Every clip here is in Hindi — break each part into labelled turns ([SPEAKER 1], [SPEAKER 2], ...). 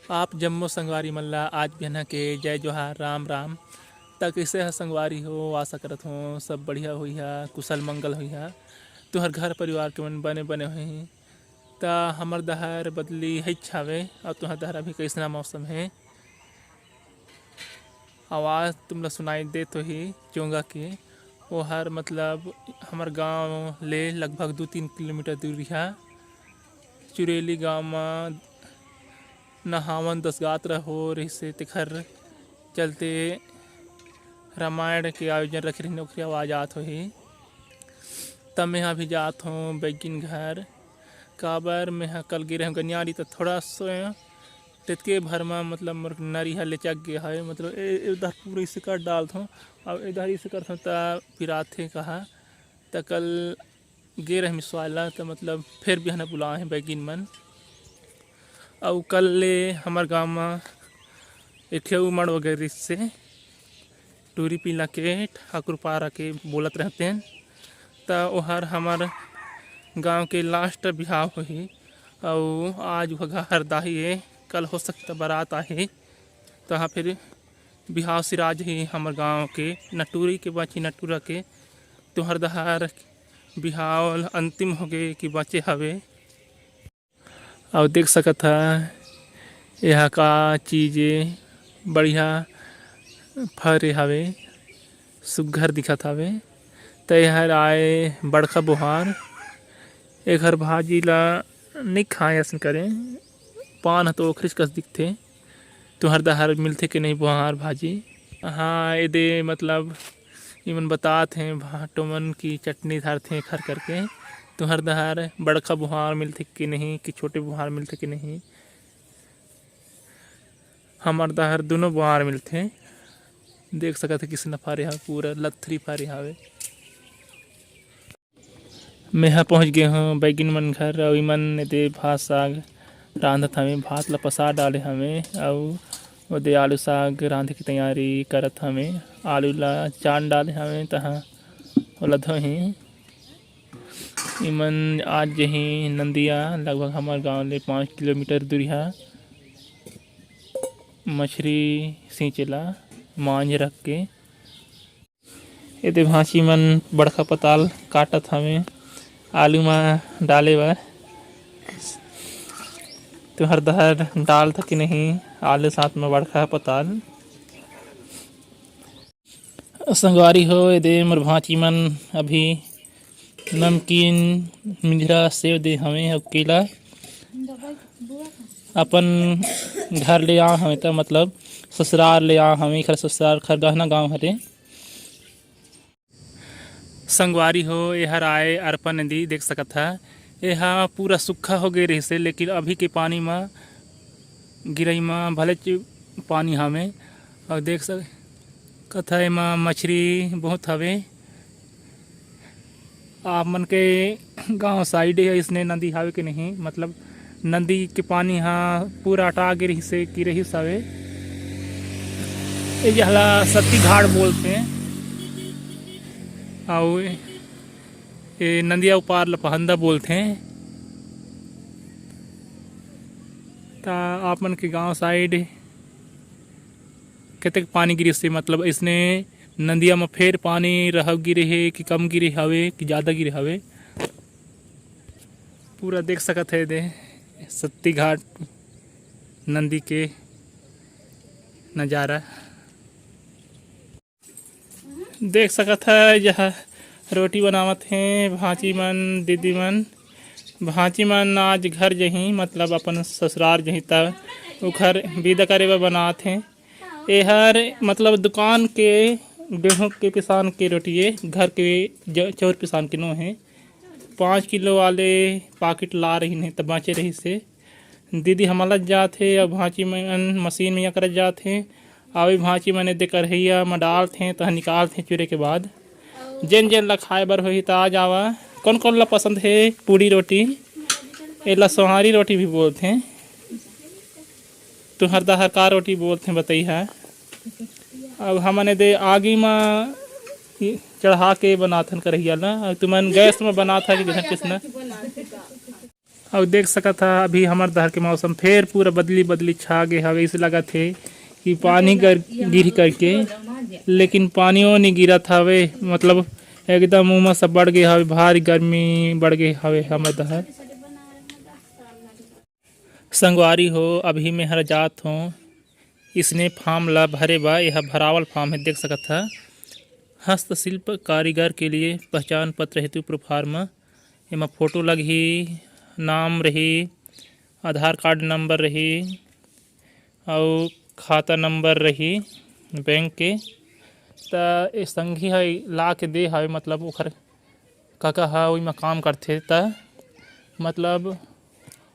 [SPEAKER 1] आप जम्मो संगवारी मल्ला आज बिहना के जय जोहार राम राम। ता कैसे है संगवारी हो, आशा करत हो सब बढ़िया हुई है, कुशल मंगल हुई है। तुहर घर परिवार के मन बने बने हुई ता हमर दहर बदली है छावे और तुहर दहर अभी कैसना मौसम है। आवाज़ तुमला सुनाई दे तो ही चोंगा के वो हर मतलब हमार गांव ले लगभग 2-3 किलोमीटर दूर है। चुरेली गांव में नहावन दसगात हो रही से तिखर चलते रामायण के आयोजन रख रही नौकरी आवाज आत हो ही। तब मैं भी जात हूँ बैगिन घर काबर में कल गिरे गनियारी तो थोड़ा सो तितके भर में मतलब मोर नरी है ले चक गया है मतलब इधर पूरे इसे कर डाल हूँ और इधर इसे कर पिराथे कहा तो कल गे रहे मिसवाला तो मतलब फिर भी हना बुलाए हैं बैगिन मन। और कल ले हमार गांव में एक उमड़ वगैरह से टूरी पीला के ठाकुर पारा के बोलत रहते हैं। तो वहर हमार गांव के लास्ट बिहाव हुई और आज वह हरदाही है, कल हो सकता बारात आहे। तो हाँ फिर बिहाव सिराज ही हमार गांव के नटूरी के बाची नटूरा के तो हरदहार बिहाव अंतिम हो गए कि बचे हवे। और देख सकत है यहाँ का चीज़ें बढ़िया फरे हवे, सुघर दिखत हवे। तो यहर आए बड़का बुहार एक हर भाजी ला नहीं खाए असन करें पान तो ओखरिस कस दिखते तो हर दहर मिलते कि नहीं बुहार भाजी। हाँ ये मतलब इमन बतात हैं भाटो मन की चटनी धरते खर करके तो हर दहर बड़का बुहार मिलते कि नहीं कि छोटे बुहार मिलते कि नहीं। हमार दहर दोनों बुहार मिलते देख सकते है किस नफा रहा पूरा लथरी फारे हावे। मैं यहाँ पहुँच गया हूँ बैगिन मन घर और इमन दे भात साग रांधत हमें भात ला पसा डाले हमें और ओदे आलू साग रांधे की तैयारी करत हमें आलू ला चान डाले हमें तहाँ ओला धोही इमन आज यही नंदिया लगभग हमारे गांव ले 5 किलोमीटर दूरी है मछली सींचेला मांझ रख के ये भांसी मन बड़का पताल काटत हमें आलू में डाले बर तो हर दहर डाल था कि नहीं आलू साथ में बड़का पताल संगवारी हो दे मोर भांची मन अभी नमकीन मिंजरा सेव दे हमें और केला अपन घर ले आ हमें तो मतलब ससुराल ले आ हमें खर ससुराल खर गहना गाँव हरे। संगवारी हो यहर आए अर्पण नदी देख सकत है यहाँ पूरा सूखा हो गए रही से लेकिन अभी के पानी में गिरई में भले पानी हमें और देख सकत है में मछली बहुत हवे। आप मन के गांव साइड है इसने नदी हवे के नहीं मतलब नदी के पानी हाँ पूरा अटा गिरी से की रही सवे यहला सती घाट बोलते हैं और ये नदिया उपार लपहंदा बोलते हैं। ता आप मन के गांव साइड कितने पानी गिरी से मतलब इसने नदिया में फिर पानी रह गिरे है कि कम गिरे हवे कि ज़्यादा गिरे हवे पूरा देख सकत है दे सत्ती घाट नदी के नज़ारा देख सकत है। यह रोटी बनावत हैं भांची मन दीदी मन भांची मन आज घर जही मतलब अपन ससुराल जही तब वो घर विदा करे बर बनात हैं। यहर मतलब दुकान के गेहूँ के पिसान के रोटिए घर के चौर पिसान के नो हैं 5 किलो वाले पाकिट ला रही हैं तब बाँचे रही से दीदी हमला जाते और भांची मन मशीन में कर जाते अभी भांची मैंने दे करहिया में डालते हैं तो निकालते हैं चूरे के बाद जेन जेन ला खाए बर होही तो आ जावा। कौन कौन ला पसंद है पूड़ी रोटी एला सोहारी रोटी भी बोलते हैं तो हर दहर का रोटी बोलते हैं बताई है। अब हमने दे आगी में चढ़ा के बनाथन करहिया ला तुमन गैस में बना था कि किसना और देख सकत था अभी हमार दहर के मौसम फिर पूरा बदली बदली छा गए हवे। इसे लगा थे कि पानी गिर करके, लेकिन पानियों नहीं गिरा था हवे। मतलब एकदम उमस सब बढ़ गए हवे, भारी गर्मी बढ़ गए हवे हमार दहर। संगवारी हो अभी मैं हर जात हूँ इसने फार्म ला भरे बा। यह भरावल फार्म है, देख सकत था। हस्तशिल्प कारीगर के लिए पहचान पत्र हेतु प्रोफार्मा। एमा फोटो लगी, नाम रही, आधार कार्ड नंबर रही और खाता नंबर रही बैंक के। त ए संगी है ला के दे हवे, मतलब ओखर काका हा ओइमा काम करथे। त मतलब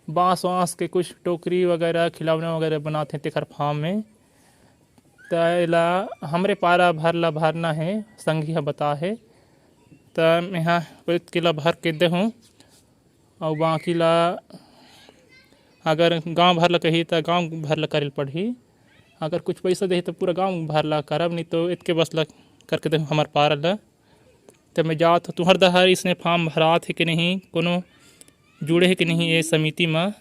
[SPEAKER 1] बांस वांस के कुछ टोकरी वगैरह खिलौना वगैरह बनाते तेखर फार्म में। त एला हमरे पारा भरना है, संगी हा बता है। त यहाँ किला भर के दे हूँ और बाकी ला अगर गांव भर ला कही तो गांव भर ला करे पड़ही। अगर कुछ पैसा दे तो पूरा गांव भर ला करब, नहीं तो इतके बस ला करके दे हमार पारा ला। तो मैं जात तुहर दहर इसने फार्म भरात है कि नहीं, कोनो जुड़े है कि नहीं ये समिति में।